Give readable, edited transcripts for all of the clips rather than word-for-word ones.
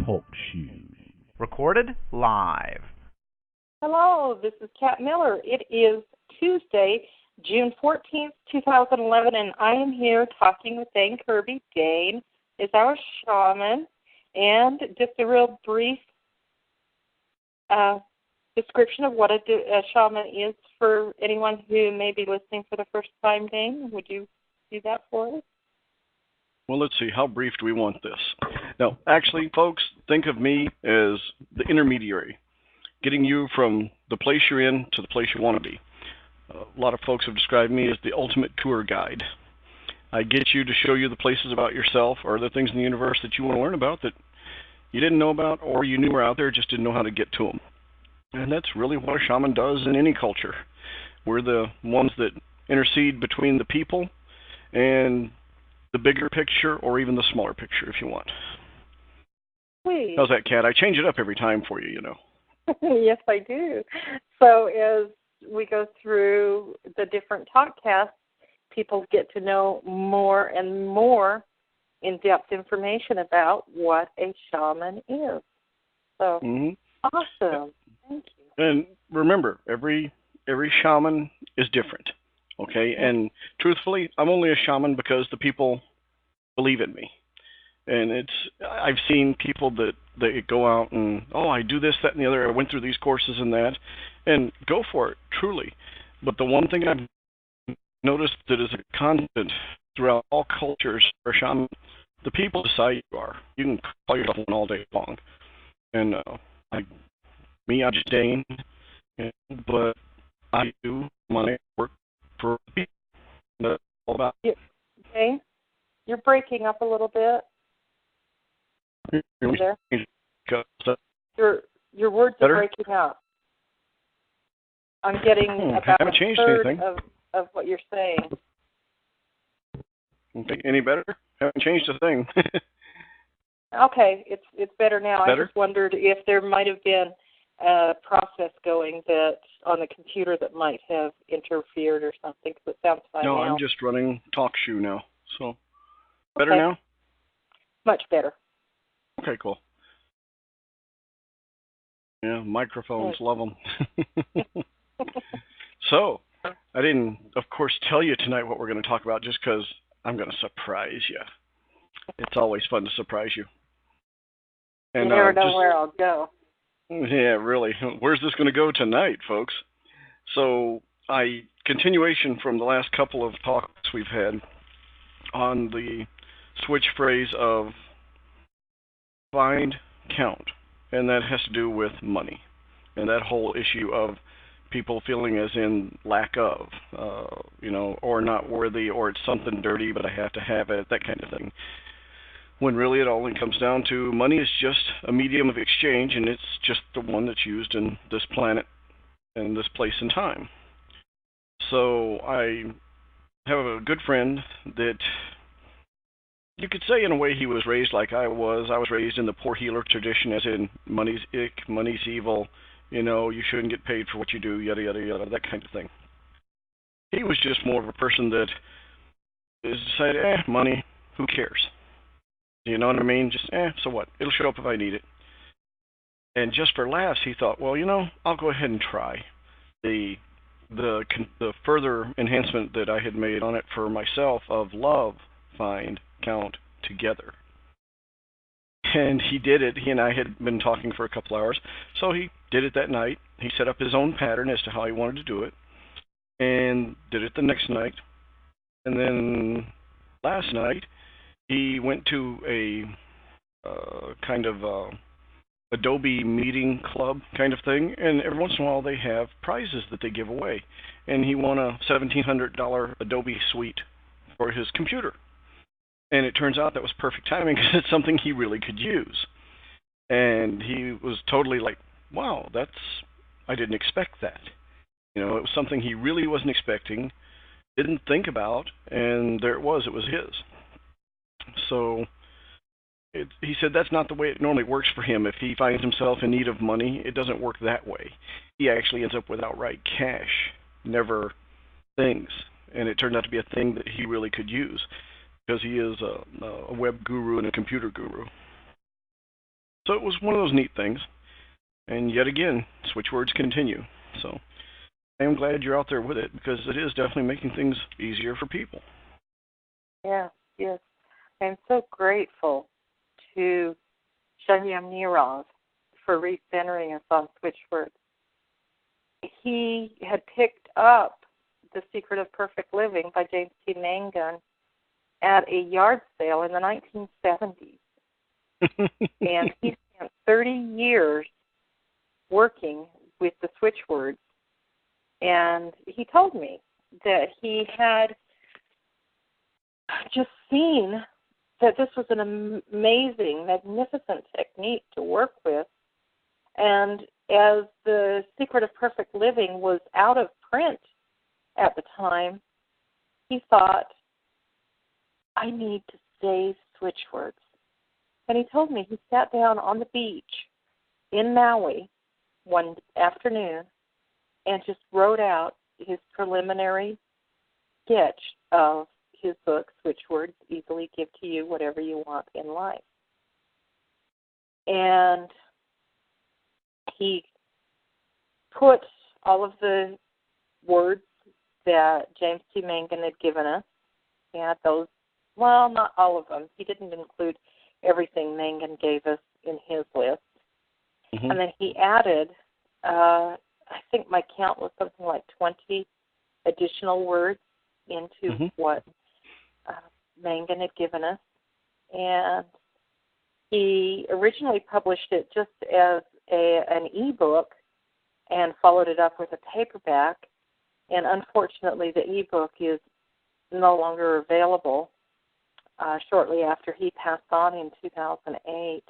Talk shoes. Recorded live. Hello, this is Kat Miller. It is Tuesday, June 14th, 2011, and I am here talking with Dane Kirby. Dane is our shaman, and just a real brief description of what a shaman is for anyone who may be listening for the first time. Dane, would you do that for us? Well, let's see. How brief do we want this? Now, actually, folks, think of me as the intermediary, getting you from the place you're in to the place you want to be. A lot of folks have described me as the ultimate tour guide. I get you to show you the places about yourself or the things in the universe that you want to learn about that you didn't know about or you knew were out there, just didn't know how to get to them. And that's really what a shaman does in any culture. We're the ones that intercede between the people and the bigger picture or even the smaller picture if you want. Sweet. How's that, Kat? I change it up every time for you, you know. Yes, I do. So as we go through the different talkcasts, people get to know more and more in-depth information about what a shaman is. So, Awesome. Thank you. And remember, every shaman is different, okay? And truthfully, I'm only a shaman because the people believe in me. And I've seen people that they go out and, I do this, that, and the other. I went through these courses and that. And go for it, truly. But the one thing I've noticed that is a constant throughout all cultures for shaman, the people decide you are. You can call yourself one all day long. And I'm just Dane, but I do my work for people. That's all about. Okay. You're breaking up a little bit. There? Your words are breaking up. I'm getting about haven't changed a third anything. of what you're saying. Okay, any better? Haven't changed a thing. Okay, it's better now. Better? I just wondered if there might have been a process going that on the computer that might have interfered or something, because it sounds fine No, now. I'm just running TalkShoe now. So, better now? Much better. Okay, cool. Yeah, microphones, love them. So, I didn't, of course, tell you tonight what we're going to talk about just because I'm going to surprise you. It's always fun to surprise you. And, you never know where I'll go. Yeah, really. Where's this going to go tonight, folks? So, continuation from the last couple of talks we've had on the switch phrase of find, count, and that has to do with money, and that whole issue of people feeling as in lack of, or not worthy, or it's something dirty, but I have to have it, that kind of thing. When really it only comes down to money is just a medium of exchange, and it's just the one that's used in this planet and this place and time. So I have a good friend that you could say in a way he was raised like I was. I was raised in the poor healer tradition, as in money's ick, money's evil, you shouldn't get paid for what you do, yada, yada, yada, that kind of thing. He was just more of a person that decided, money, who cares? You know what I mean? Just, so what? It'll show up if I need it. And just for laughs, he thought, well, I'll go ahead and try. The further enhancement that I had made on it for myself of love, find, count, together. And he did it. He and I had been talking for a couple hours, so he did it that night. He set up his own pattern as to how he wanted to do it, and did it the next night. And then last night, he went to a kind of Adobe meeting club kind of thing, and every once in a while they have prizes that they give away. And he won a $1,700 Adobe suite for his computer. And it turns out that was perfect timing because it's something he really could use. And he was totally like, wow, I didn't expect that. It was something he really wasn't expecting, didn't think about, and there it was his. So he said that's not the way it normally works for him. If he finds himself in need of money, it doesn't work that way. He actually ends up with outright cash, never things. And it turned out to be a thing that he really could use. because he is a web guru and a computer guru. So it was one of those neat things. And yet again, switch words continue. So I am glad you're out there with it, because it is definitely making things easier for people. Yes, yes. I'm so grateful to Shaman Dane for recentering us on switch words. He had picked up The Secret of Perfect Living by James T. Mangan at a yard sale in the 1970s. And he spent 30 years working with the switch words. And he told me that he had just seen that this was an amazing, magnificent technique to work with. And as The Secret of Perfect Living was out of print at the time, he thought, I need to save switch words. And he told me he sat down on the beach in Maui one afternoon and just wrote out his preliminary sketch of his book, Switch Words, Easily Give to You Whatever You Want in Life. And he put all of the words that James T. Mangan had given us. He had those, well, not all of them. He didn't include everything Mangan gave us in his list. Mm-hmm. And then he added, I think my count was something like 20 additional words into what Mangan had given us. And he originally published it just as an e-book and followed it up with a paperback. And unfortunately, the e-book is no longer available. Shortly after he passed on in 2008,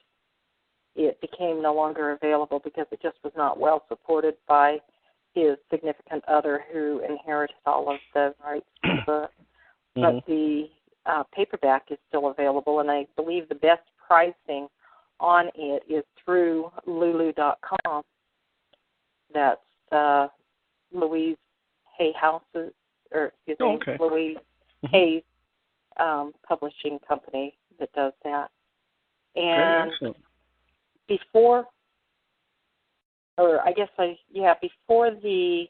it became no longer available because it just was not well supported by his significant other, who inherited all of the rights to the book. But the paperback is still available, and I believe the best pricing on it is through lulu.com. That's Louise Hayhouse's, Louise Hay's publishing company that does that. And before The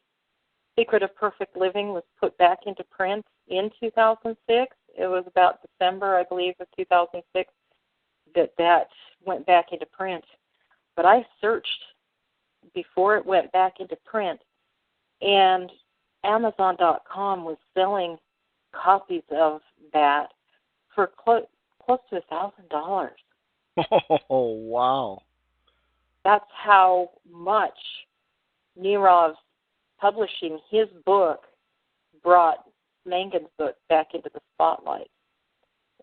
Secret of Perfect Living was put back into print in 2006, it was about December, I believe, of 2006, that went back into print. But I searched before it went back into print, and Amazon.com was selling copies of that for close to $1,000. Oh, wow. That's how much Nerov's publishing his book brought Mangan's book back into the spotlight.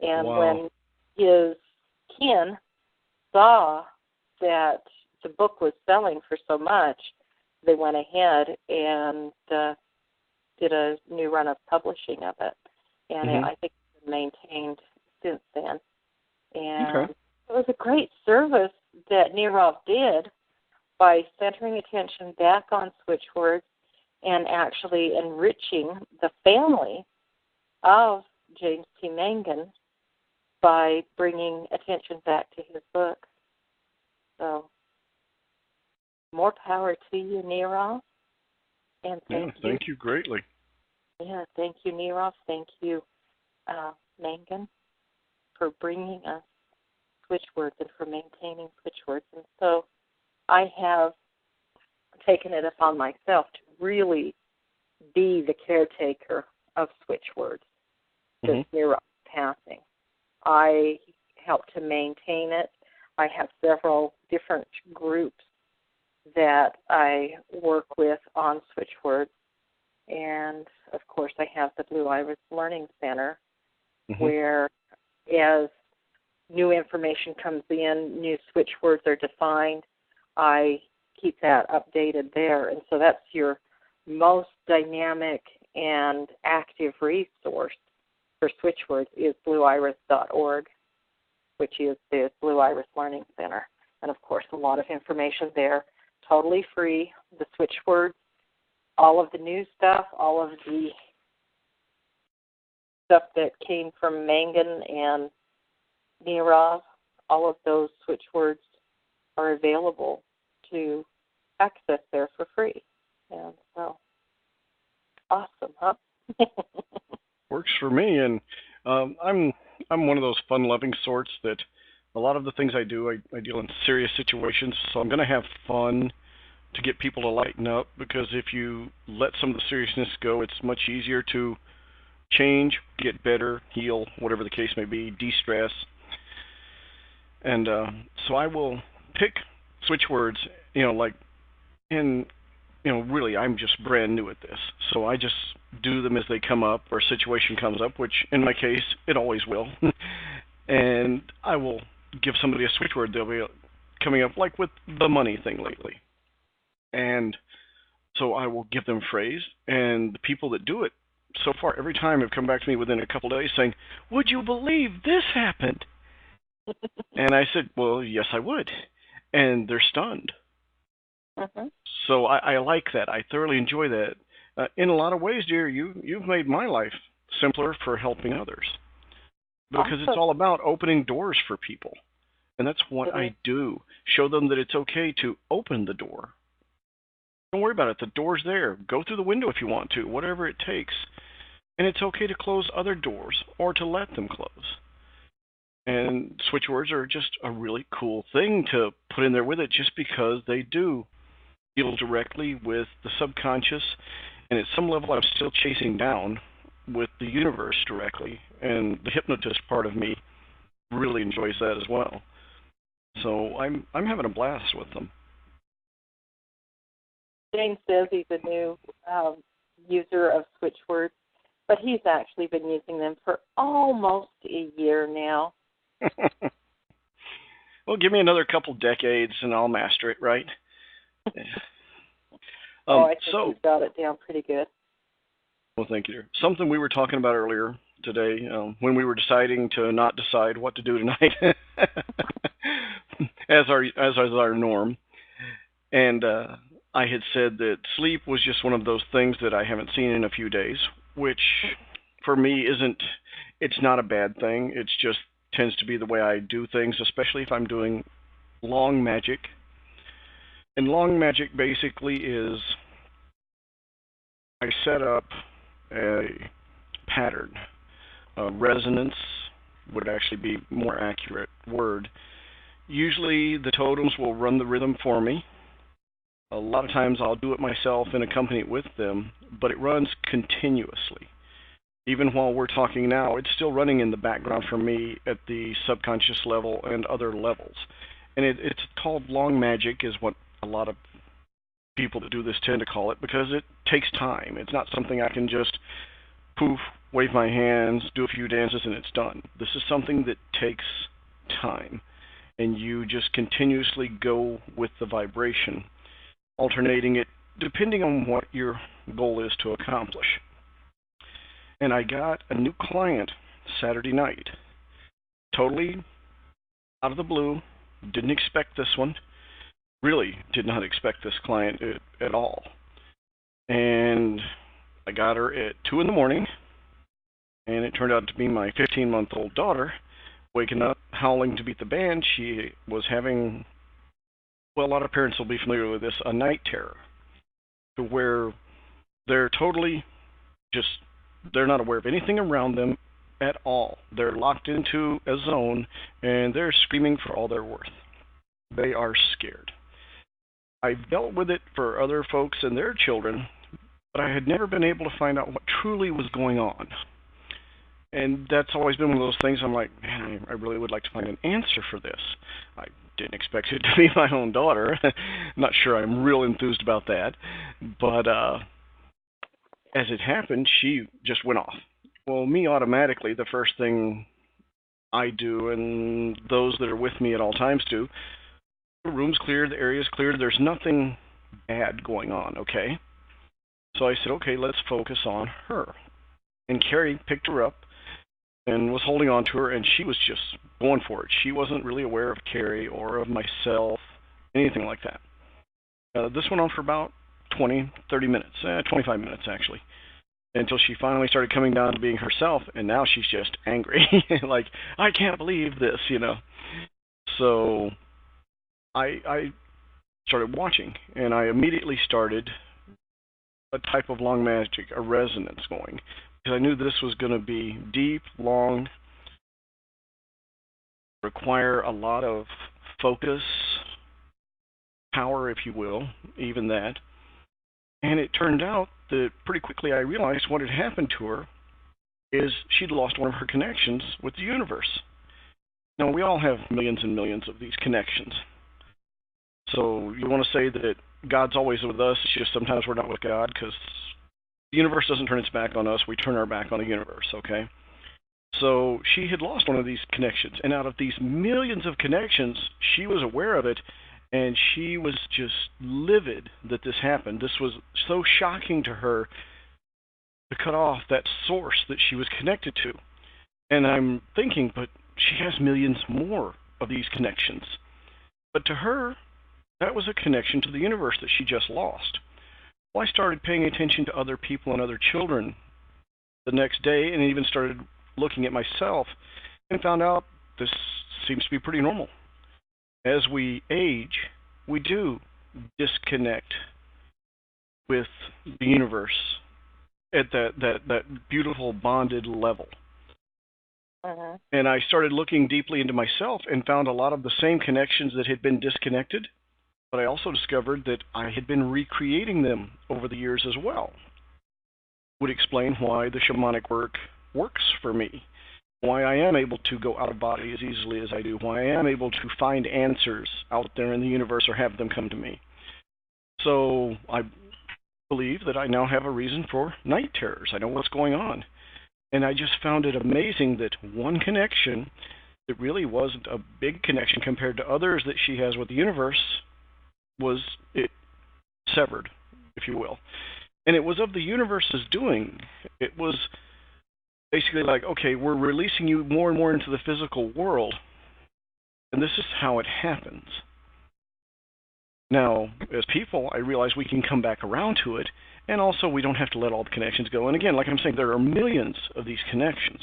And when his kin saw that the book was selling for so much, they went ahead and did a new run of publishing of it. And I think it's been maintained since then. And it was a great service that Nerov did by centering attention back on switch words and actually enriching the family of James T. Mangan by bringing attention back to his book. So, more power to you, Nerov. And thank you greatly. Yeah, thank you, Nerov. Thank you, Mangan, for bringing us switch words and for maintaining switch words. And so I have taken it upon myself to really be the caretaker of switch words since Nerov's passing. I help to maintain it. I have several different groups that I work with on switch words. And, of course, I have the Blue Iris Learning Center, where as new information comes in, new switch words are defined, I keep that updated there. And so that's your most dynamic and active resource for switch words is blueiris.org, which is the Blue Iris Learning Center. And, of course, a lot of information there, totally free, the switch words, all of the new stuff, all of the stuff that came from Mangan and Nirav, all of those switch words are available to access there for free. And so, awesome, huh? Works for me, and I'm one of those fun-loving sorts that a lot of the things I do, I deal in serious situations, so I'm going to have fun to get people to lighten up, because if you let some of the seriousness go, it's much easier to change, get better, heal, whatever the case may be, de-stress. And so I will pick switch words, really, I'm just brand new at this, so I just do them as they come up, or a situation comes up, which in my case, it always will. And I will give somebody a switch word. They'll be coming up, like with the money thing lately. And so I will give them a phrase, and the people that do it so far every time have come back to me within a couple of days saying, "Would you believe this happened?" And I said, "Well, yes, I would." And they're stunned. Mm-hmm. So I like that. I thoroughly enjoy that. In a lot of ways, dear, you've made my life simpler for helping others, because Awesome. it's all about opening doors for people. And that's what I do. Show them that it's okay to open the door. Don't worry about it. The door's there. Go through the window if you want to, whatever it takes. And it's okay to close other doors, or to let them close. And switch words are just a really cool thing to put in there with it, just because they do deal directly with the subconscious, and at some level I'm still chasing down with the universe directly, and the hypnotist part of me really enjoys that as well. So I'm having a blast with them. James says he's a new user of switch words, but he's actually been using them for almost a year now. Well, give me another couple decades and I'll master it, right? I think he's got it down pretty good. Well, thank you, dear. Something we were talking about earlier today, when we were deciding to not decide what to do tonight, as our norm, and I had said that sleep was just one of those things that I haven't seen in a few days, which for me it's not a bad thing. It just tends to be the way I do things, especially if I'm doing long magic. And long magic basically is I set up a pattern. Resonance would actually be a more accurate word. Usually the totems will run the rhythm for me. A lot of times I'll do it myself and accompany it with them, but it runs continuously. Even while we're talking now, it's still running in the background for me at the subconscious level and other levels. And it's called long magic, is what a lot of people that do this tend to call it, because it takes time. It's not something I can just poof, wave my hands, do a few dances, and it's done. This is something that takes time, and you just continuously go with the vibration, alternating it depending on what your goal is to accomplish. And I got a new client Saturday night. Totally out of the blue. Didn't expect this one. Really did not expect this client at all. And I got her at 2 in the morning, and it turned out to be my 15-month-old daughter waking up howling to beat the band. She was having, well, a lot of parents will be familiar with this, a night terror, to where they're totally just, they're not aware of anything around them at all. They're locked into a zone, and they're screaming for all they're worth. They are scared. I've dealt with it for other folks and their children, but I had never been able to find out what truly was going on. And that's always been one of those things I'm like, man, I really would like to find an answer for this. I didn't expect it to be my own daughter. Not sure I'm real enthused about that. But as it happened, she just went off. Well, me automatically, the first thing I do, and those that are with me at all times do, the room's clear, the area's clear, there's nothing bad going on, okay? So I said, okay, let's focus on her. And Carrie picked her up and was holding on to her, and she was just going for it. She wasn't really aware of Carrie or of myself, anything like that. This went on for about 20, 30 minutes, 25 minutes actually. until she finally started coming down to being herself, and now she's just angry. Like, I can't believe this, So I started watching, and I immediately started a type of long magic, a resonance going, because I knew this was going to be deep, long, require a lot of focus, power, if you will, even that. And it turned out that pretty quickly I realized what had happened to her is she'd lost one of her connections with the universe. Now, we all have millions and millions of these connections. So you want to say that God's always with us, it's just sometimes we're not with God, because the universe doesn't turn its back on us, we turn our back on the universe, okay? So she had lost one of these connections, and out of these millions of connections, she was aware of it, and she was just livid that this happened. This was so shocking to her to cut off that source that she was connected to. And I'm thinking, but she has millions more of these connections. But to her, that was a connection to the universe that she just lost. Well, I started paying attention to other people and other children the next day, and even started looking at myself and found out this seems to be pretty normal. As we age, we do disconnect with the universe at that beautiful bonded level. Uh-huh. And I started looking deeply into myself and found a lot of the same connections that had been disconnected, but I also discovered that I had been recreating them over the years as well. Would explain why the shamanic work works for me, why I am able to go out of body as easily as I do, why I am able to find answers out there in the universe or have them come to me. So I believe that I now have a reason for night terrors. I know what's going on. And I just found it amazing that one connection that really wasn't a big connection compared to others that she has with the universe was it severed, if you will. And it was of the universe's doing. It was basically like, okay, we're releasing you more and more into the physical world, and this is how it happens. Now, as people, I realize we can come back around to it, and also we don't have to let all the connections go. And again, like I'm saying, there are millions of these connections.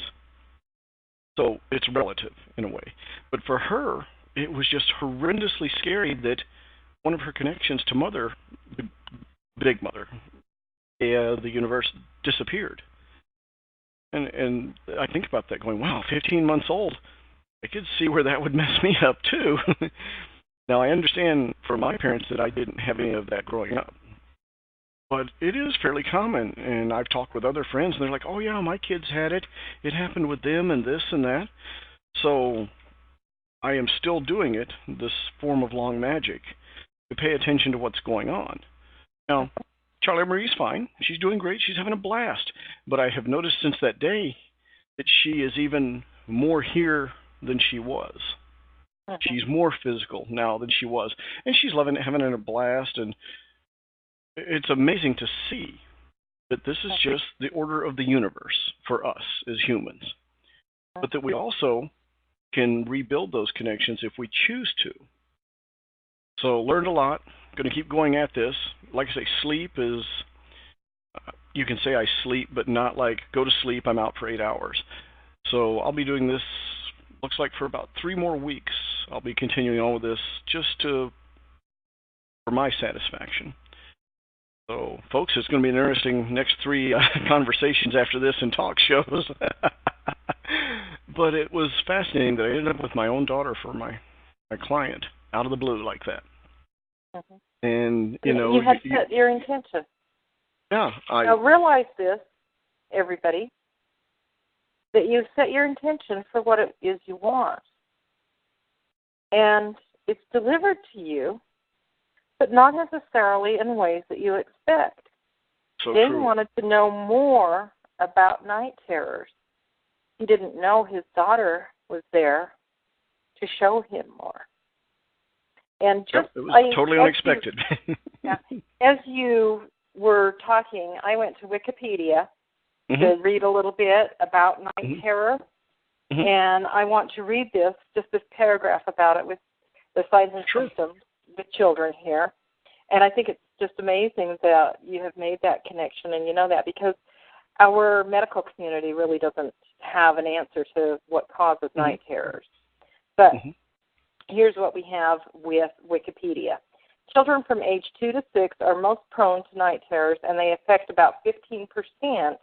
So it's relative in a way. But for her, it was just horrendously scary that one of her connections to Mother, the Big Mother, the universe, disappeared. And I think about that going, wow, 15 months old, I could see where that would mess me up too. Now, I understand for my parents that I didn't have any of that growing up. But it is fairly common, and I've talked with other friends, and they're like, oh yeah, my kids had it. It happened with them and this and that. So I am still doing it, this form of long magic, to pay attention to what's going on. Now, Charlie Marie's fine. She's doing great. She's having a blast. But I have noticed since that day that she is even more here than she was. She's more physical now than she was. And she's loving it, having a blast. And it's amazing to see that this is just the order of the universe for us as humans. But that we also can rebuild those connections if we choose to. So learned a lot. Going to keep going at this. Like I say, sleep is, you can say I sleep, but not like go to sleep, I'm out for 8 hours. So I'll be doing this, looks like for about 3 more weeks. I'll be continuing on with this just for my satisfaction. So, folks, it's going to be an interesting next 3 conversations after this and talk shows. But it was fascinating that I ended up with my own daughter for my client, out of the blue like that. And, you had set your intention. Yeah. Now realize this, everybody, that you set your intention for what it is you want. And it's delivered to you, but not necessarily in ways that you expect. So Dane true. wanted to know more about night terrors. He didn't know his daughter was there to show him more. And just it was totally unexpected. As you were talking, I went to Wikipedia to read a little bit about night terror, and I want to read this paragraph about it with the signs and symptoms with children here. And I think it's just amazing that you have made that connection and you know that, because our medical community really doesn't have an answer to what causes night terrors. But here's what we have with Wikipedia. Children from age 2 to 6 are most prone to night terrors, and they affect about 15%,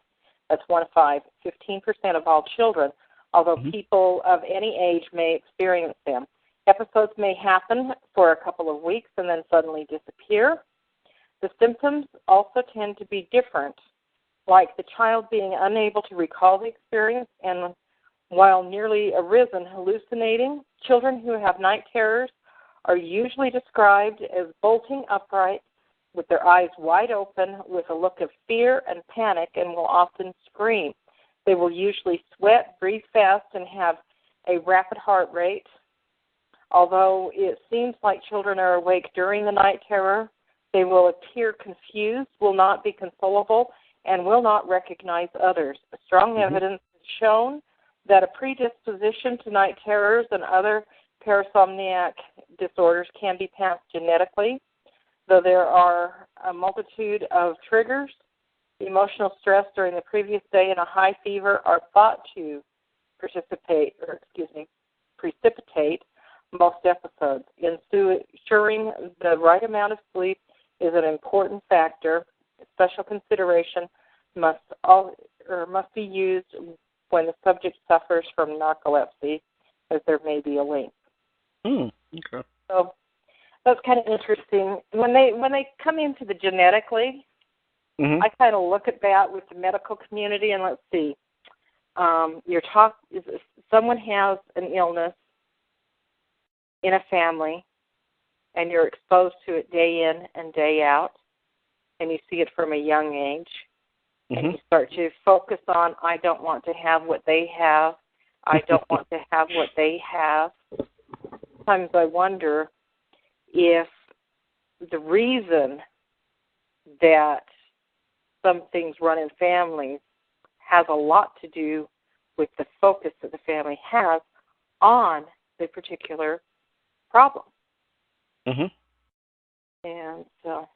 that's 1 of 5, 15% of all children, although people of any age may experience them. Episodes may happen for a couple of weeks and then suddenly disappear. The symptoms also tend to be different, like the child being unable to recall the experience, and while nearly arisen, hallucinating. Children who have night terrors are usually described as bolting upright with their eyes wide open with a look of fear and panic, and will often scream. They will usually sweat, breathe fast, and have a rapid heart rate. Although it seems like children are awake during the night terror, they will appear confused, will not be consolable, and will not recognize others. Strong evidence has shown that a predisposition to night terrors and other parasomniac disorders can be passed genetically, though there are a multitude of triggers. Emotional stress during the previous day and a high fever are thought to precipitate most episodes. Ensuring the right amount of sleep is an important factor. Special consideration must be used when the subject suffers from narcolepsy, as there may be a link. Okay. So that's kind of interesting. When they come into the genetically, I kind of look at that with the medical community, and let's see. Someone has an illness in a family, and you're exposed to it day in and day out, and you see it from a young age, and you start to focus on, I don't want to have what they have. I don't want to have what they have. Sometimes I wonder if the reason that some things run in families has a lot to do with the focus that the family has on the particular problem. And so.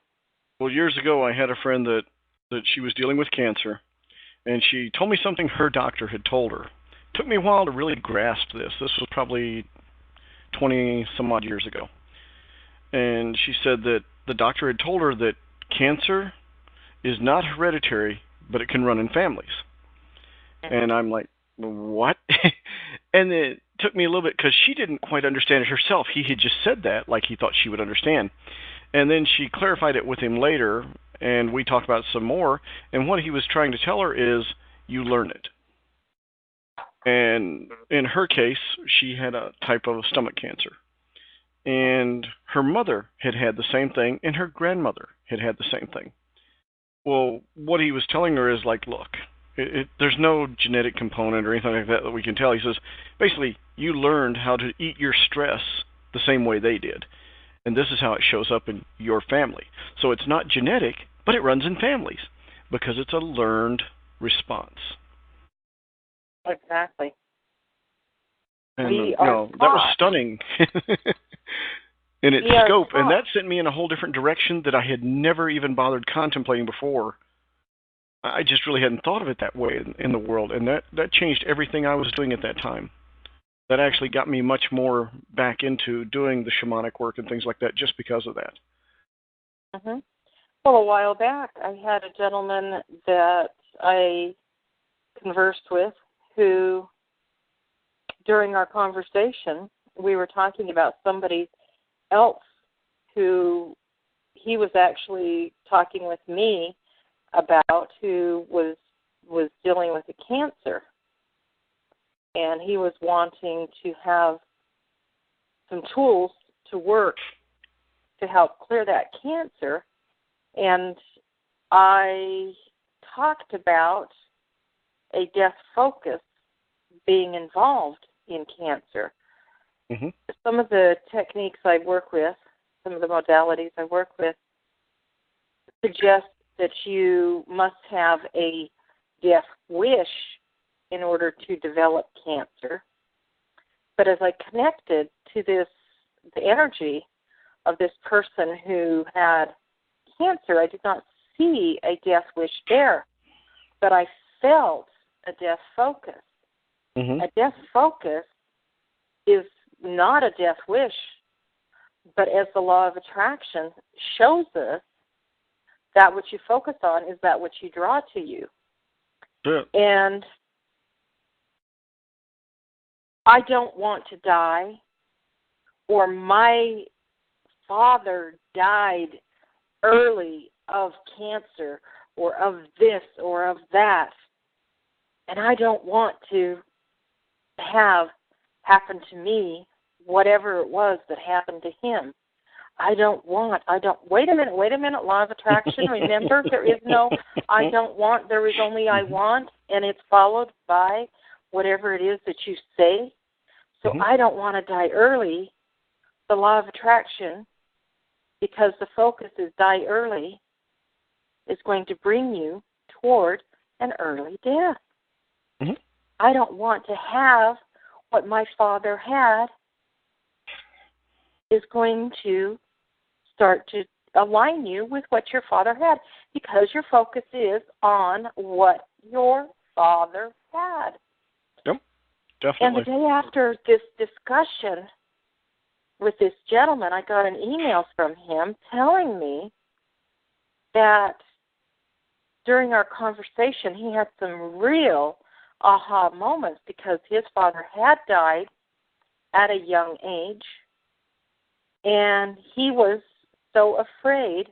Well, years ago, I had a friend that she was dealing with cancer, and she told me something her doctor had told her. It took me a while to really grasp this. This was probably 20-some-odd years ago. And she said that the doctor had told her that cancer is not hereditary, but it can run in families. And I'm like, what? And it took me a little bit, because she didn't quite understand it herself. He had just said that like he thought she would understand. And then she clarified it with him later, and we talked about it some more. And what he was trying to tell her is, you learn it. And in her case, she had a type of stomach cancer. And her mother had the same thing, and her grandmother had the same thing. Well, what he was telling her is like, look, there's no genetic component or anything like that we can tell. He says, basically, you learned how to eat your stress the same way they did. And this is how it shows up in your family. So it's not genetic, but it runs in families because it's a learned response. Exactly. And that was stunning in its scope. And that sent me in a whole different direction that I had never even bothered contemplating before. I just really hadn't thought of it that way in the world. And that changed everything I was doing at that time. That actually got me much more back into doing the shamanic work and things like that just because of that. Well, a while back, I had a gentleman that I conversed with who, during our conversation, we were talking about somebody else who he was actually talking with me about, who was dealing with a cancer. And he was wanting to have some tools to work to help clear that cancer. And I talked about a death focus being involved in cancer. Some of the techniques I work with, some of the modalities I work with, suggest that you must have a death wish in order to develop cancer. But as I connected to the energy of this person who had cancer, I did not see a death wish there, but I felt a death focus. Mm-hmm. A death focus is not a death wish, but as the law of attraction shows us, that which you focus on is that which you draw to you. Yeah. And I don't want to die, or my father died early of cancer, or of this, or of that, and I don't want to have happen to me whatever it was that happened to him. Wait a minute, law of attraction. Remember, there is no I don't want, there is only I want, and it's followed by whatever it is that you say. So I don't want to die early. The law of attraction, because the focus is die early, is going to bring you toward an early death. Mm-hmm. I don't want to have what my father had, is going to start to align you with what your father had, because your focus is on what your father had. Yep, definitely. And the day after this discussion with this gentleman, I got an email from him telling me that during our conversation he had some real aha moments, because his father had died at a young age, and he was so afraid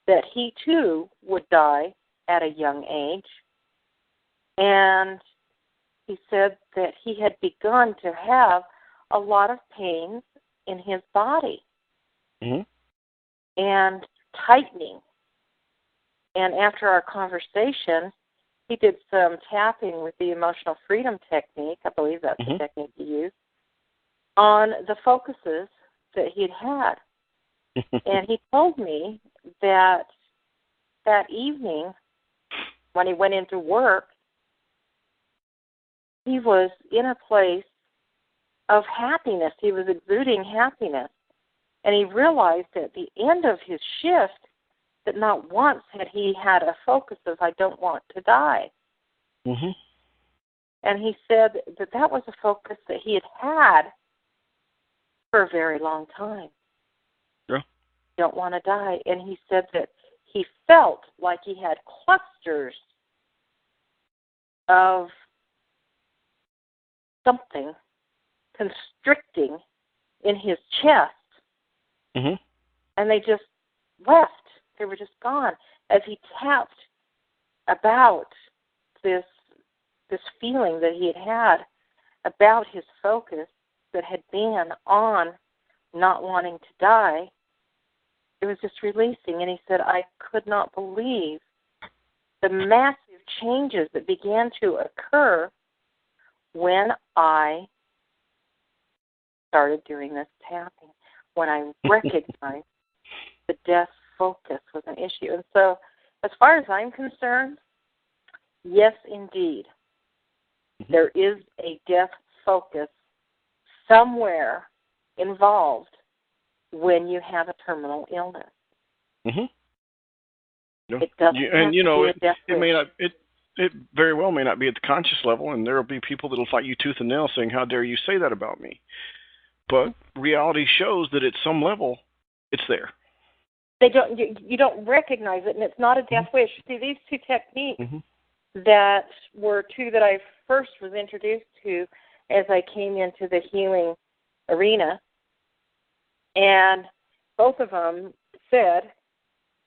that he too would die at a young age. And he said that he had begun to have a lot of pains in his body and tightening. And after our conversation, he did some tapping with the emotional freedom technique, I believe that's the technique he used, on the focuses that he'd had. And he told me that that evening, when he went into work, he was in a place of happiness. He was exuding happiness. And he realized at the end of his shift that not once had he had a focus of, I don't want to die. Mm-hmm. And he said that that was a focus that he had for a very long time. Yeah. Don't want to die. And he said that he felt like he had clusters of something constricting in his chest. Mm-hmm. And they just left. They were just gone as he tapped about this feeling that he had about his focus that had been on not wanting to die. It was just releasing. And he said, I could not believe the massive changes that began to occur when I started doing this tapping, when I recognized the death focus was an issue. And so, as far as I'm concerned, yes, indeed, there is a death focus somewhere involved when you have a terminal illness. Mm-hmm. Yeah. It doesn't have to be a death it may wish. not. It very well may not be at the conscious level, and there will be people that will fight you tooth and nail, saying, "How dare you say that about me?" But reality shows that at some level, it's there. They don't. You don't recognize it, and it's not a death wish. See, these two techniques that were two that I first was introduced to as I came into the healing arena, and both of them said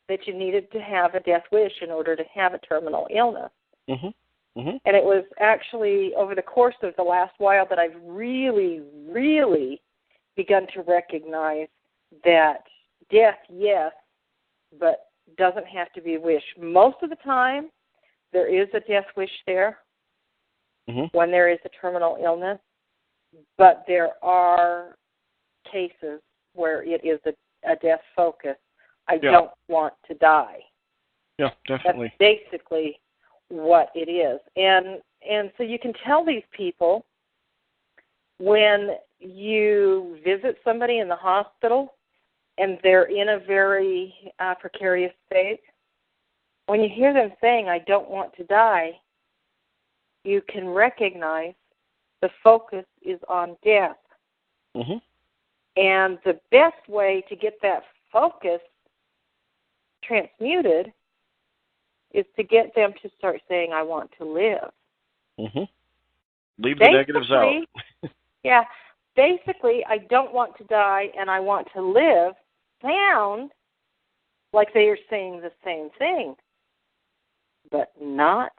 that you needed to have a death wish in order to have a terminal illness. And it was actually over the course of the last while that I've really, really begun to recognize that death, yes, but doesn't have to be a wish. Most of the time, there is a death wish there when there is a terminal illness, but there are cases where it is a death focus. I don't want to die. Yeah, definitely. That's basically what it is. And so you can tell these people when you visit somebody in the hospital and they're in a very precarious state, when you hear them saying, I don't want to die, you can recognize the focus is on death. Mm-hmm. And the best way to get that focus transmuted is to get them to start saying, I want to live. Mm-hmm. Leave the negatives out. Yeah. Basically, I don't want to die and I want to live sound like they are saying the same thing, but not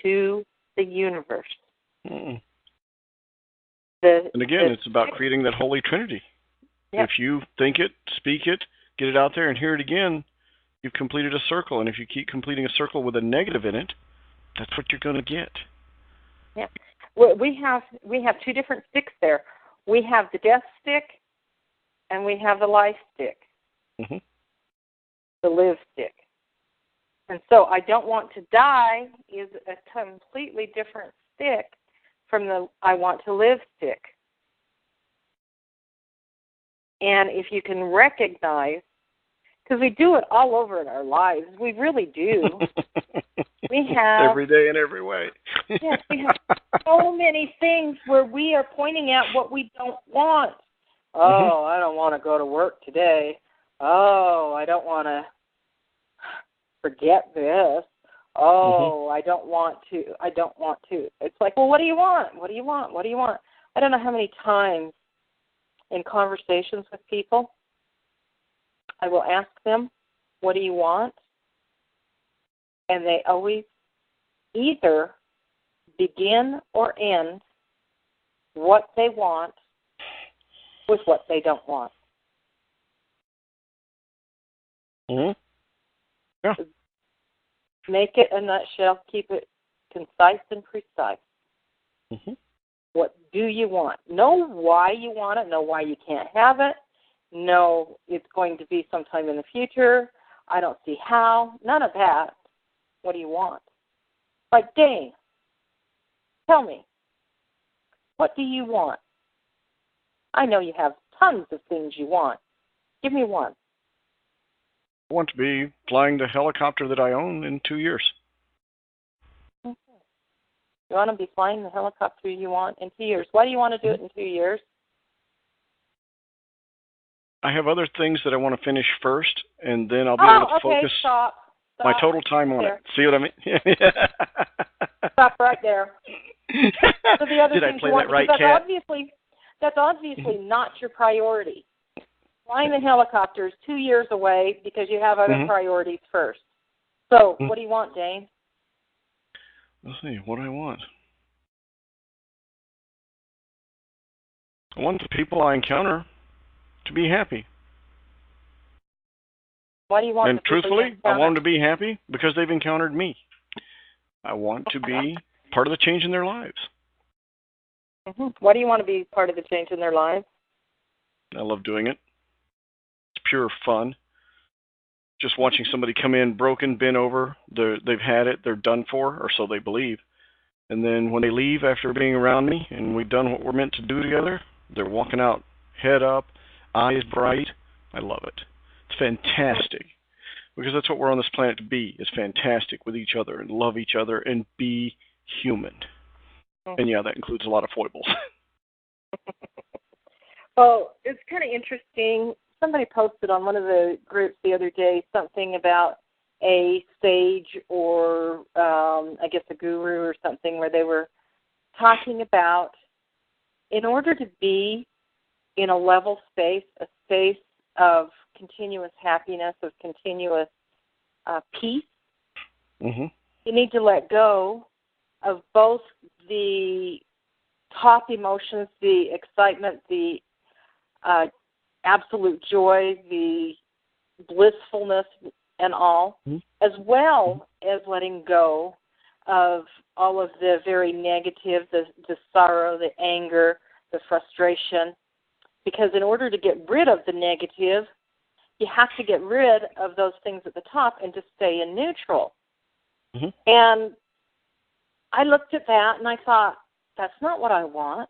to the universe. Mm-mm. And again, it's about creating that Holy Trinity. Yep. If you think it, speak it, get it out there, and hear it again, you've completed a circle. And if you keep completing a circle with a negative in it, that's what you're going to get. Yeah. Well, we have two different sticks there. We have the death stick, and we have the life stick, mm-hmm. the live stick. And so I don't want to die is a completely different stick from the I want to live stick. And if you can recognize, because we do it all over in our lives, we really do. We have every day in every way. Yes, we have so many things where we are pointing out what we don't want. Oh, mm-hmm. I don't want to go to work today. Oh, I don't want to forget this. Oh, mm-hmm. I don't want to. It's like, well, what do you want? What do you want? What do you want? I don't know how many times in conversations with people, I will ask them, what do you want? And they always either begin or end what they want with what they don't want. Mm-hmm. Yeah. Make it a nutshell. Keep it concise and precise. Mm-hmm. What do you want? Know why you want it. Know why you can't have it. Know it's going to be sometime in the future. I don't see how. None of that. What do you want? Like, Dane, tell me, what do you want? I know you have tons of things you want. Give me one. I want to be flying the helicopter that I own in 2 years. Okay. You want to be flying the helicopter you want in 2 years. Why do you want to do it in 2 years? I have other things that I want to finish first, and then I'll be able to focus my total time on it. See what I mean? Stop right there. So the other Did I play that right, Kat? That's obviously not your priority. Flying the helicopter is 2 years away because you have other priorities first. So what do you want, Dane? Let's see, what do I want? I want the people I encounter to be happy. Why do you want? And truthfully, I want them to be happy because they've encountered me. I want to be part of the change in their lives. Mm-hmm. Why do you want to be part of the change in their lives? I love doing it. It's pure fun. Just watching somebody come in broken, bent over, they've had it, they're done for, or so they believe. And then when they leave after being around me and we've done what we're meant to do together, they're walking out head up, eyes bright. I love it. It's fantastic. Because that's what we're on this planet to be, is fantastic with each other and love each other and be human. And yeah, that includes a lot of foibles. Well, it's kind of interesting. Somebody posted on one of the groups the other day something about a sage or I guess a guru or something where they were talking about in order to be in a level space, a space of continuous happiness, of continuous peace, you need to let go of both the top emotions, the excitement, the absolute joy, the blissfulness and all, as well as letting go of all of the very negative, the sorrow, the anger, the frustration. Because in order to get rid of the negative, you have to get rid of those things at the top and to stay in neutral. And I looked at that and I thought, that's not what I want.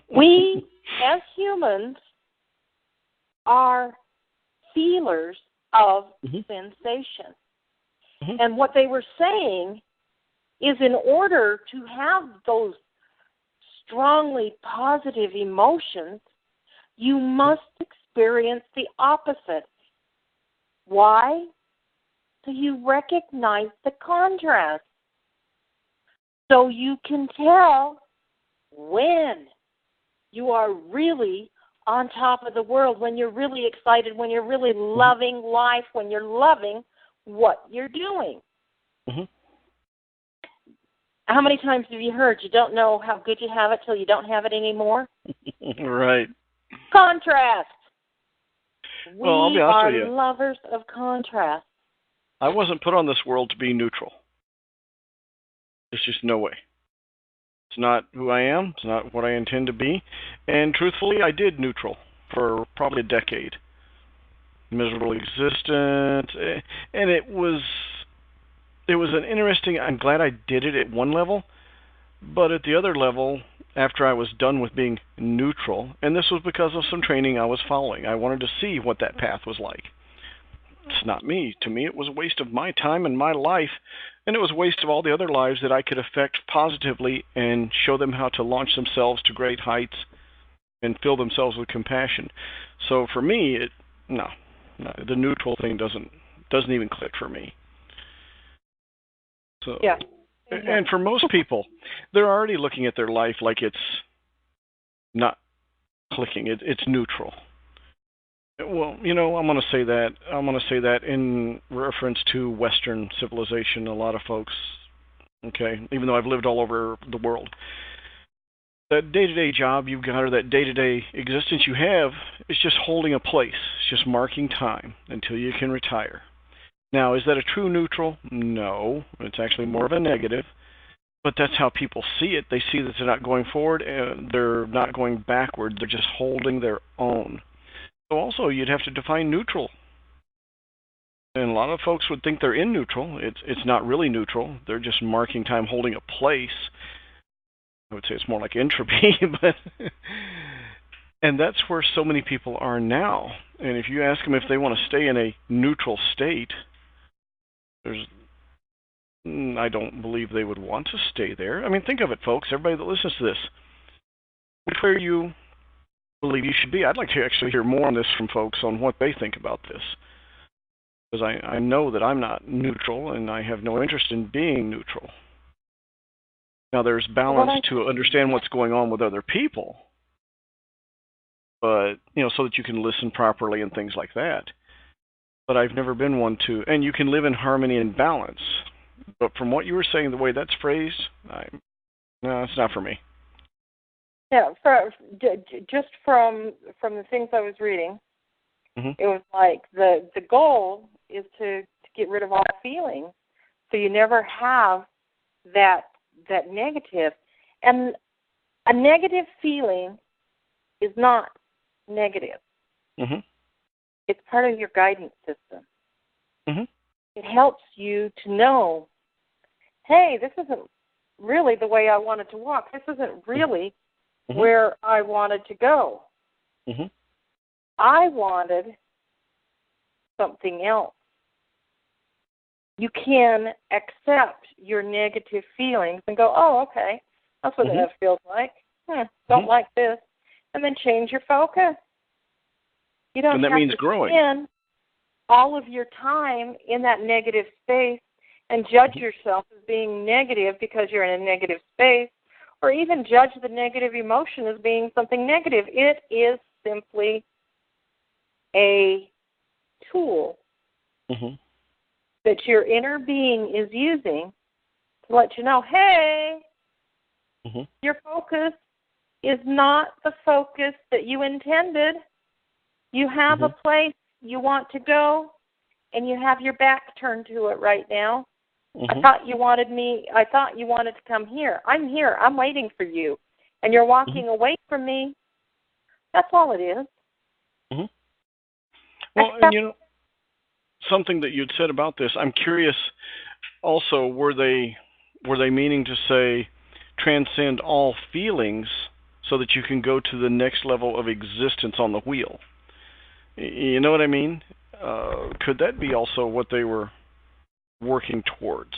We, as humans, are feelers of sensation. And what they were saying is in order to have those strongly positive emotions, you must experience the opposite. Why? So you recognize the contrast. So you can tell when you are really on top of the world, when you're really excited, when you're really loving life, when you're loving what you're doing. Mm-hmm. How many times have you heard you don't know how good you have it till you don't have it anymore? Right. Contrast. Well, I'll be honest with you. We are lovers of contrast. I wasn't put on this world to be neutral. There's just no way. It's not who I am. It's not what I intend to be. And truthfully, I did neutral for probably a decade. Miserable existence. And it was an interesting, I'm glad I did it at one level, but at the other level, after I was done with being neutral, and this was because of some training I was following, I wanted to see what that path was like. It's not me. To me, it was a waste of my time and my life, and it was a waste of all the other lives that I could affect positively and show them how to launch themselves to great heights and fill themselves with compassion. So for me, no, the neutral thing doesn't even click for me. So, yeah. And for most people, they're already looking at their life like it's not clicking. It's neutral. Well, I'm going to say that. I'm going to say that in reference to Western civilization. A lot of folks, okay, even though I've lived all over the world, that day-to-day job you've got or that day-to-day existence you have is just holding a place. It's just marking time until you can retire. Now, is that a true neutral? No. It's actually more of a negative. But that's how people see it. They see that they're not going forward and they're not going backward. They're just holding their own. So also, you'd have to define neutral. And a lot of folks would think they're in neutral. It's not really neutral. They're just marking time, holding a place. I would say it's more like entropy, but and that's where so many people are now. And if you ask them if they want to stay in a neutral state, I don't believe they would want to stay there. I mean, think of it, folks. Everybody that listens to this, which way you believe you should be? I'd like to actually hear more on this from folks on what they think about this, because I know that I'm not neutral, and I have no interest in being neutral. Now, there's balance to understand what's going on with other people, but so that you can listen properly and things like that. But I've never been one to, and you can live in harmony and balance. But from what you were saying, the way that's phrased, no, it's not for me. Yeah, just from the things I was reading, It was like the goal is to get rid of all feeling, so you never have that negative. And a negative feeling is not negative. Mm-hmm. It's part of your guidance system. Mm-hmm. It helps you to know, hey, this isn't really the way I wanted to walk. This isn't really where I wanted to go. Mm-hmm. I wanted something else. You can accept your negative feelings and go, oh, okay, that's what that feels like. Don't like this. And then change your focus. You don't have means to growing. spend all of your time in that negative space and judge yourself as being negative because you're in a negative space, or even judge the negative emotion as being something negative. It is simply a tool that your inner being is using to let you know, hey, your focus is not the focus that you intended. You have a place you want to go, and you have your back turned to it right now. I thought you wanted to come here. I'm here. I'm waiting for you. And you're walking away from me. That's all it is. Well, and something that you'd said about this, I'm curious also, were they meaning to say transcend all feelings so that you can go to the next level of existence on the wheel? You know what I mean? Could that be also what they were working towards?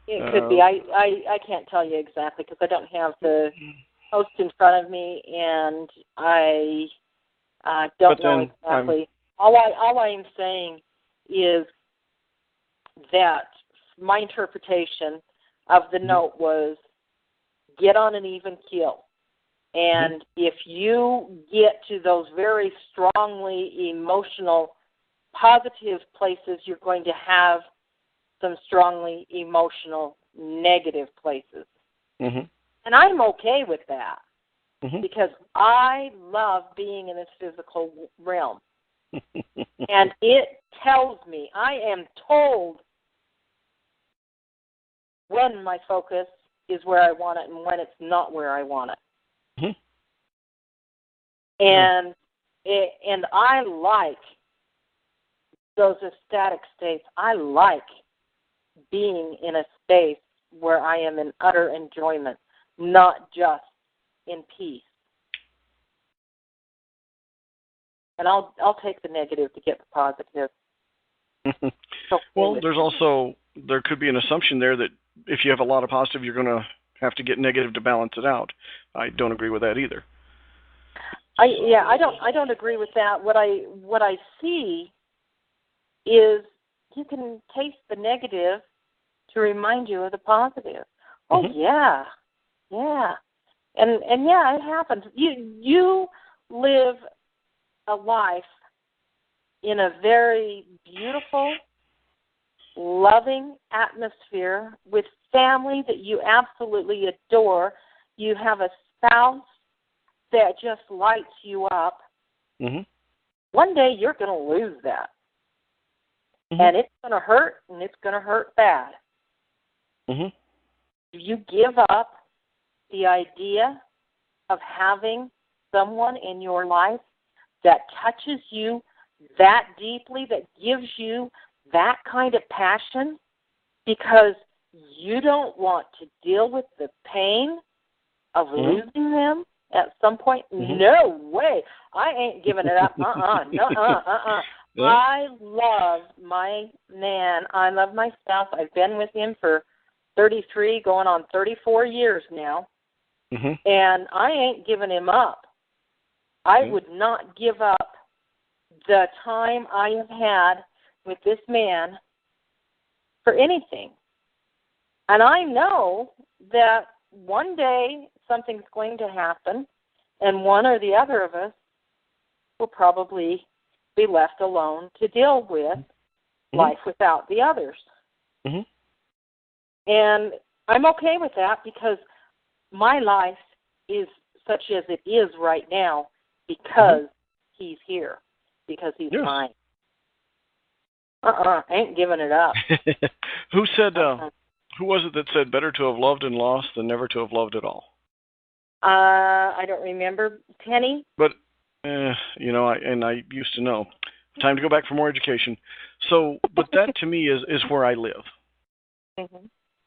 It could be. I can't tell you exactly because I don't have the post in front of me, and I don't know exactly. All I am saying is that my interpretation of the note was get on an even keel. And if you get to those very strongly emotional, positive places, you're going to have some strongly emotional, negative places. And I'm okay with that because I love being in this physical realm. And it tells me, I am told when my focus is where I want it and when it's not where I want it. And I like those ecstatic states. I like being in a space where I am in utter enjoyment, not just in peace. And I'll take the negative to get the positive. Well, there could be an assumption there that if you have a lot of positive, you're going to have to get negative to balance it out. I don't agree with that either. I don't agree with that. What I see is you can taste the negative to remind you of the positive. Oh yeah. And yeah, it happens. You live a life in a very beautiful, loving atmosphere with family that you absolutely adore. You have a spouse that just lights you up. One day you're going to lose that. And it's going to hurt, and it's going to hurt bad. You give up the idea of having someone in your life that touches you that deeply, that gives you that kind of passion, because you don't want to deal with the pain of losing them at some point. No way. I ain't giving it up. I love my man. I love my spouse. I've been with him for 33, going on 34 years now. And I ain't giving him up. I would not give up the time I have had with this man for anything. And I know that one day something's going to happen, and one or the other of us will probably be left alone to deal with life without the others. And I'm okay with that because my life is such as it is right now because he's here, because he's mine. Ain't giving it up. Who said? Who was it that said better to have loved and lost than never to have loved at all? I don't remember. Penny? But, I used to know. Time to go back for more education. So, but that to me is where I live.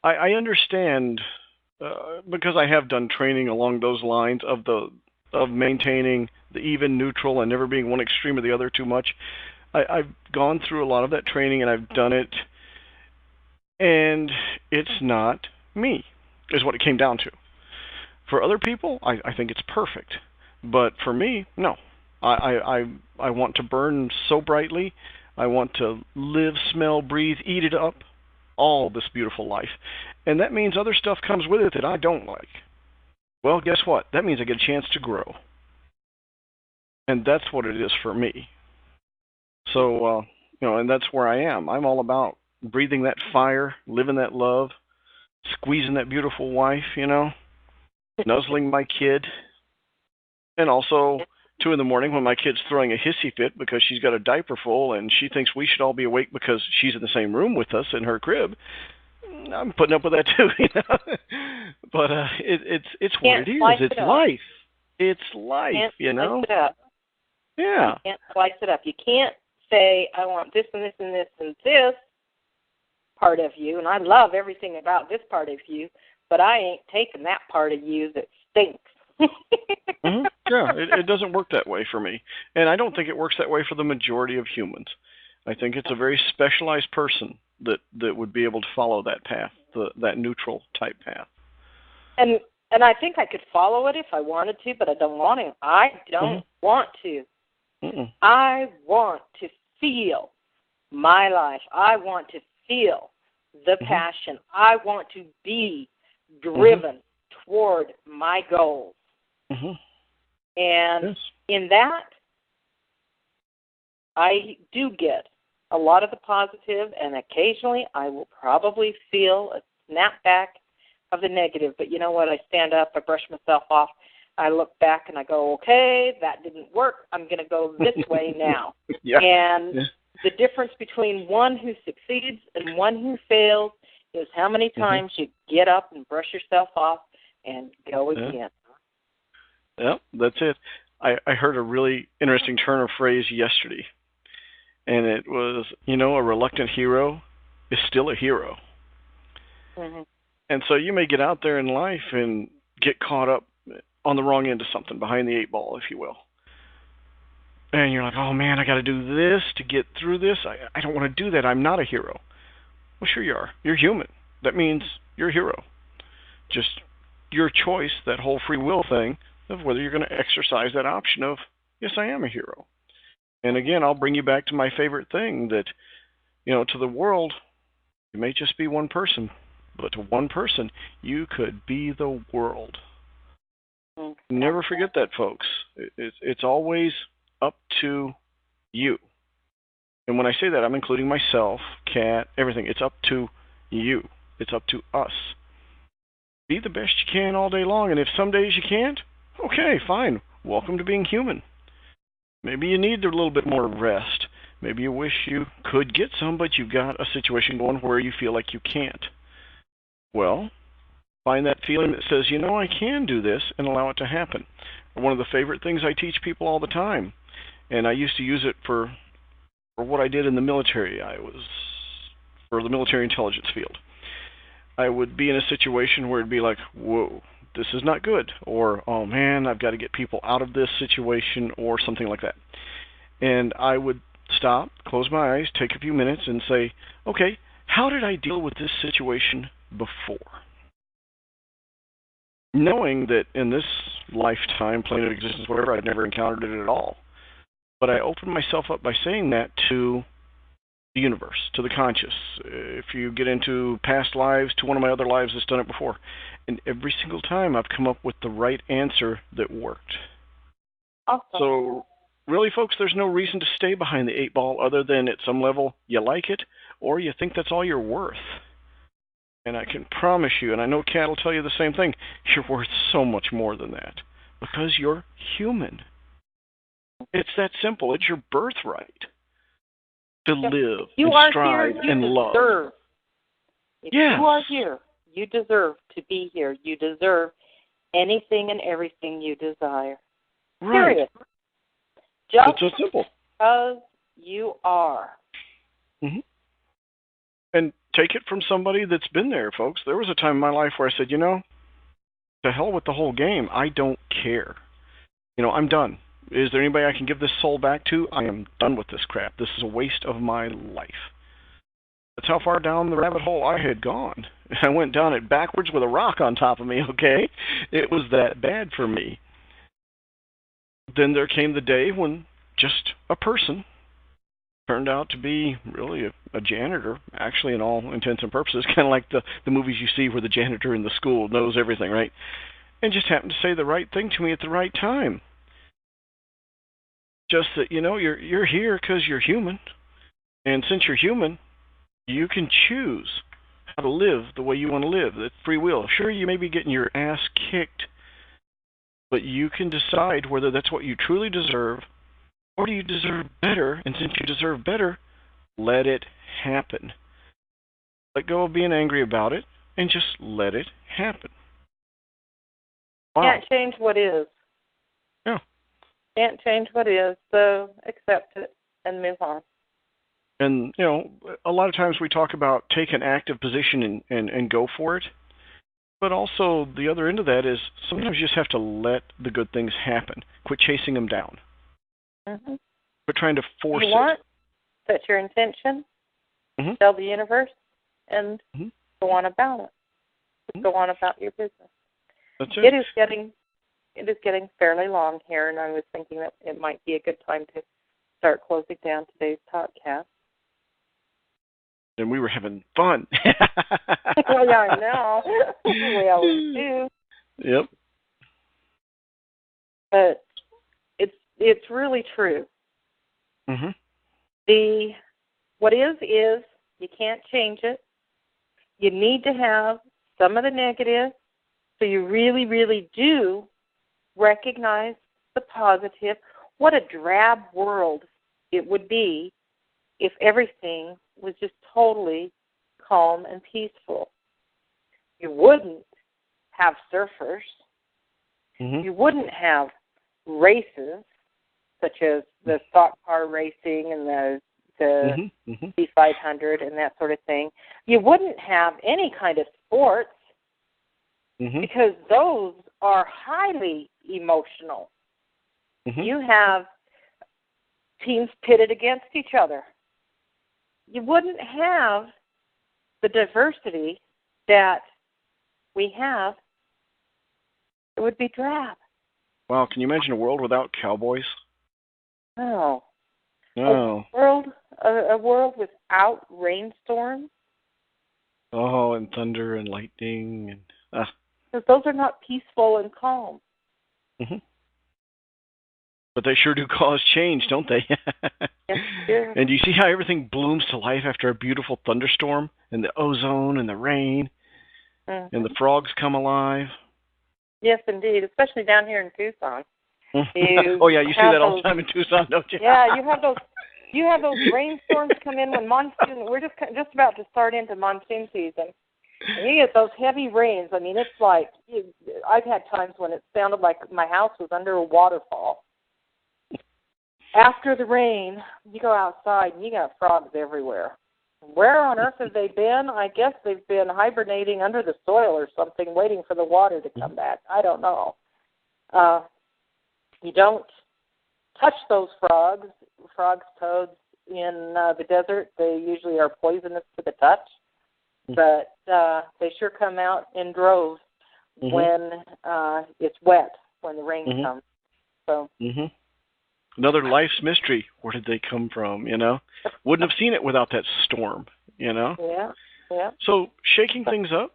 I understand, because I have done training along those lines of maintaining the even, neutral, and never being one extreme or the other too much. I've gone through a lot of that training, and I've done it, and it's not me, is what it came down to. For other people, I think it's perfect. But for me, no. I want to burn so brightly. I want to live, smell, breathe, eat it up, all this beautiful life. And that means other stuff comes with it that I don't like. Well, guess what? That means I get a chance to grow. And that's what it is for me. So, and that's where I am. I'm all about breathing that fire, living that love, squeezing that beautiful wife, nuzzling my kid. And also, 2 in the morning when my kid's throwing a hissy fit because she's got a diaper full and she thinks we should all be awake because she's in the same room with us in her crib. I'm putting up with that too, But it's what it is. It's life. It's life, Slice it up. Yeah. You can't slice it up. You can't say, I want this and this and this and this part of you, and I love everything about this part of you, but I ain't taking that part of you that stinks. Yeah, it doesn't work that way for me. And I don't think it works that way for the majority of humans. I think it's a very specialized person that would be able to follow that path. that neutral type path. And I think I could follow it if I wanted to, but I don't want to. I don't want to. I want to feel my life. I want to feel the passion. I want to be driven toward my goals. And in that, I do get a lot of the positive, and occasionally I will probably feel a snapback of the negative. But you know what? I stand up, I brush myself off, I look back, and I go, okay, that didn't work. I'm going to go this way now. The difference between one who succeeds and one who fails is how many times you get up and brush yourself off and go again. Yeah, that's it. I heard a really interesting turn of phrase yesterday, and it was, a reluctant hero is still a hero. And so you may get out there in life and get caught up on the wrong end of something, behind the 8 ball, if you will. And you're like, oh man, I got to do this to get through this. I don't want to do that. I'm not a hero. Well, sure you are. You're human. That means you're a hero. Just your choice, that whole free will thing, of whether you're going to exercise that option of, yes, I am a hero. And again, I'll bring you back to my favorite thing that, to the world, you may just be one person, but to one person, you could be the world. Never forget that, folks. It's always up to you. And when I say that, I'm including myself, Kat, everything. It's up to you. It's up to us. Be the best you can all day long, and if some days you can't, okay, fine. Welcome to being human. Maybe you need a little bit more rest. Maybe you wish you could get some, but you've got a situation going where you feel like you can't. Well, find that feeling that says, I can do this, and allow it to happen. One of the favorite things I teach people all the time, and I used to use it for what I did in the military. I was for the military intelligence field. I would be in a situation where it'd be like, whoa, this is not good, or, oh man, I've got to get people out of this situation, or something like that. And I would stop, close my eyes, take a few minutes, and say, okay, how did I deal with this situation before? Knowing that in this lifetime, plane of existence, whatever, I'd never encountered it at all. But I opened myself up by saying that to the universe, to the conscious. If you get into past lives, to one of my other lives that's done it before. And every single time I've come up with the right answer that worked. Awesome. So really, folks, there's no reason to stay behind the 8 ball other than at some level you like it or you think that's all you're worth. And I can promise you, and I know Kat will tell you the same thing, you're worth so much more than that because you're human. It's that simple. It's your birthright to live and strive and love. If you are here, you deserve to be here. You deserve anything and everything you desire. Right. Period. It's so simple. Because you are. And take it from somebody that's been there, folks. There was a time in my life where I said, to hell with the whole game. I don't care. I'm done. Is there anybody I can give this soul back to? I am done with this crap. This is a waste of my life. That's how far down the rabbit hole I had gone. I went down it backwards with a rock on top of me, okay? It was that bad for me. Then there came the day when just a person turned out to be really a janitor, actually, in all intents and purposes, kind of like the movies you see where the janitor in the school knows everything, right? And just happened to say the right thing to me at the right time. Just that, you're here because you're human. And since you're human, you can choose how to live the way you want to live. That's free will. Sure, you may be getting your ass kicked, but you can decide whether that's what you truly deserve, or do you deserve better? And since you deserve better, let it happen. Let go of being angry about it, and just let it happen. Wow. Can't change what is. Yeah. Can't change what is, so accept it and move on. And, a lot of times we talk about take an active position and go for it. But also the other end of that is sometimes you just have to let the good things happen. Quit chasing them down. Quit trying to force it. Set your intention, tell the universe, and go on about it. Just go on about your business. That's it. It is getting fairly long here, and I was thinking that it might be a good time to start closing down today's podcast. And we were having fun. Well, yeah, I know. We always do. Yep. But it's really true. Mm-hmm. What is you can't change it. You need to have some of the negative, so you really, really do recognize the positive. What a drab world it would be if everything was just totally calm and peaceful. You wouldn't have surfers. Mm-hmm. You wouldn't have races such as the stock car racing and the C500 and that sort of thing. You wouldn't have any kind of sports because those are highly emotional. You have teams pitted against each other. You wouldn't have the diversity that we have. It would be drab. Wow, can you imagine a world without cowboys? No. No. A world without rainstorms? Oh, and thunder and lightning and Because those are not peaceful and calm. But they sure do cause change, don't they? Yes, they do. And do you see how everything blooms to life after a beautiful thunderstorm, and the ozone and the rain, and the frogs come alive? Yes, indeed, especially down here in Tucson. Oh yeah, you see that all the time in Tucson, don't you? Yeah, you have those rainstorms come in when monsoon. We're just about to start into monsoon season. And you get those heavy rains. I mean, it's like I've had times when it sounded like my house was under a waterfall. After the rain, you go outside and you got frogs everywhere. Where on earth have they been? I guess they've been hibernating under the soil or something, waiting for the water to come back. I don't know. You don't touch those frogs, toads in the desert. They usually are poisonous to the touch. But they sure come out in droves when it's wet, when the rain comes. So. Another life's mystery. Where did they come from, you know? Wouldn't have seen it without that storm, you know? Yeah. So shaking things up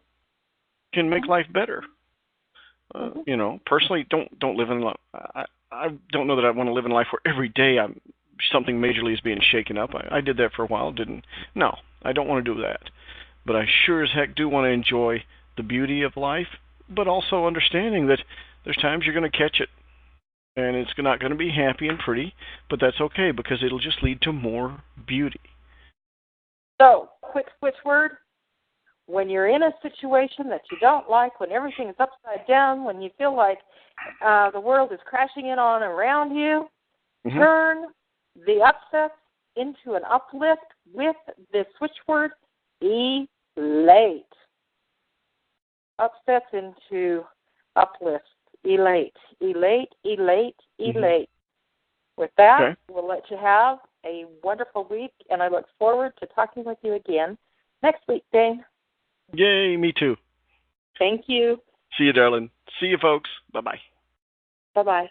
can make life better. You know, personally, don't live in life. I don't know that I want to live in life where every day something majorly is being shaken up. I did that for a while. No, I don't want to do that. But I sure as heck do want to enjoy the beauty of life, but also understanding that there's times you're going to catch it. And it's not going to be happy and pretty, but that's okay because it'll just lead to more beauty. So, quick switch word. When you're in a situation that you don't like, when everything is upside down, when you feel like the world is crashing in on around you, turn the upsets into an uplift with the switch word ELATE. Upsets into uplift. ELATE. With that, we'll let you have a wonderful week, and I look forward to talking with you again next week, Dane. Yay, me too. Thank you. See you, darling. See you, folks. Bye-bye. Bye-bye.